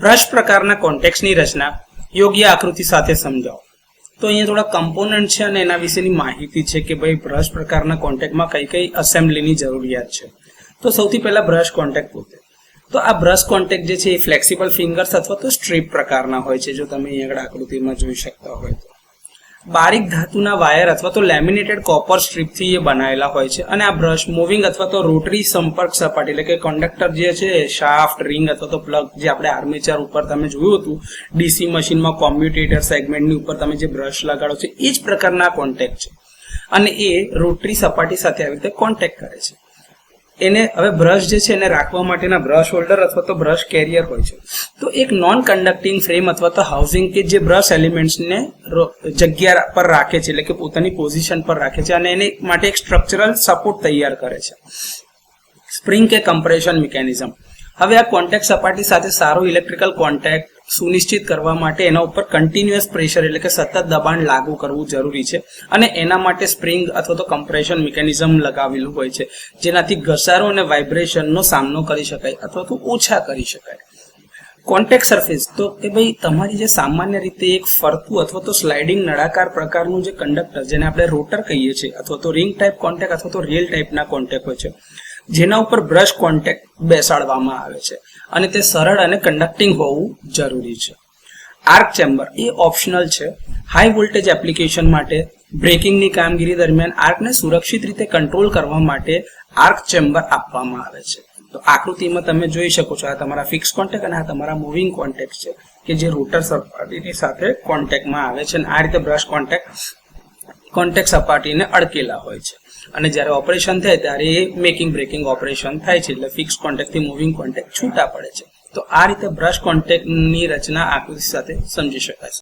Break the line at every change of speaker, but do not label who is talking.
Brush પ્રકારના કોન્ટેક્ટની રચના યોગ્ય આકૃતિ સાથે સમજાવો. તો અહીંયા થોડા કમ્પોનન્ટ છે અને એના વિશેની માહિતી છે કે ભાઈ બ્રશ પ્રકારના કોન્ટેક્ટમાં કઈ કઈ એસેમ્બલીની જરૂરિયાત છે. તો સૌથી પહેલા બ્રશ કોન્ટેક્ટ પોતે. તો આ બ્રશ કોન્ટેક્ટ જે છે એ ફ્લેક્સિબલ ફિંગર્સ અથવા તો સ્ટ્રીપ પ્રકારના હોય છે. જો તમે અહીંયા આગળ આકૃતિમાં જોઈ શકતા હોય તો બારીક ધાતુના વાયર અથવા તો લેમિનેટેડ કોપર સ્ટ્રીપથી એ બનાવેલા હોય છે અને આ બ્રશ મૂવિંગ અથવા તો રોટરી સંપર્ક સપાટી એટલે કે કંડક્ટર જે છે શાફ્ટ રિંગ અથવા તો પ્લગ જે આપણે આર્મેચર ઉપર તમે જોયું હતું ડીસી મશીનમાં કોમ્યુટેટર સેગમેન્ટની ઉપર તમે જે બ્રશ લગાડો છો એ જ પ્રકારના કોન્ટેક્ટ છે અને એ રોટરી સપાટી સાથે આવી રીતે કોન્ટેક્ટ કરે છે. એને હવે બ્રશ જે છે એને રાખવા માટેના બ્રશ હોલ્ડર અથવા તો બ્રશ કેરિયર હોય છે. તો એક નોન કન્ડક્ટિંગ ફ્રેમ અથવા તો હાઉસિંગ કે જે બ્રશ એલિમેન્ટ્સને જગ્યા પર રાખે છે એટલે કે પોતાની પોઝિશન પર રાખે છે અને એને માટે એક સ્ટ્રક્ચરલ સપોર્ટ તૈયાર કરે છે. સ્પ્રિંગ કે કમ્પ્રેશન મિકેનિઝમ. હવે આ કોન્ટેક્ટ સપાટી સાથે સારો ઇલેક્ટ્રિકલ કોન્ટેક્ટ સુનિશ્ચિત કરવા માટે એના ઉપર કન્ટિન્યુઅસ પ્રેશર એટલે કે સતત દબાણ લાગુ કરવું જરૂરી છે અને એના માટે સ્પ્રિંગ અથવા તો કમ્પ્રેશન મિકેનિઝમ લગાવેલું હોય છે જેનાથી ઘસારો અને વાઇબ્રેશનનો સામનો કરી શકાય અથવા તો ઓછા કરી શકાય. કોન્ટેક્ટ સરફેસ તો કે ભાઈ તમારી જે સામાન્ય રીતે એક ફરતું અથવા તો સ્લાઇડિંગ નળાકાર પ્રકારનું જે કંડક્ટર જેને આપણે રોટર કહીએ છીએ અથવા તો રિંગ ટાઈપ કોન્ટેક્ટ અથવા તો રિયલ ટાઈપના કોન્ટેક્ટ હોય છે જેના ઉપર બ્રશ કોન્ટેક્ટ બેસાડવામાં આવે છે અને તે સરળ અને કન્ડક્ટિંગ હોવું જરૂરી છે. આર્ક ચેમ્બર એ ઓપ્શનલ છે. હાઈ વોલ્ટેજ એપ્લિકેશન માટે બ્રેકિંગની કામગીરી દરમિયાન આર્કને સુરક્ષિત રીતે કંટ્રોલ કરવા માટે આર્ક ચેમ્બર આપવામાં આવે છે. તો આકૃતિમાં તમે જોઈ શકો છો આ તમારા ફિક્સ કોન્ટેક્ટ અને આ તમારા મૂવિંગ કોન્ટેક્ટ છે કે જે રોટર સપાટીની સાથે કોન્ટેક્ટમાં આવે છે અને આ રીતે બ્રશ કોન્ટેક્ટ સપાટીને અડકેલા હોય છે અને જ્યારે ઓપરેશન થાય ત્યારે એ મેકિંગ બ્રેકિંગ ઓપરેશન થાય છે એટલે ફિક્સ કોન્ટેક્ટથી મૂવિંગ કોન્ટેક્ટ છૂટા પડે છે. તો આ રીતે બ્રશ કોન્ટેક્ટની રચના આકૃતિ સાથે સમજી શકાય છે.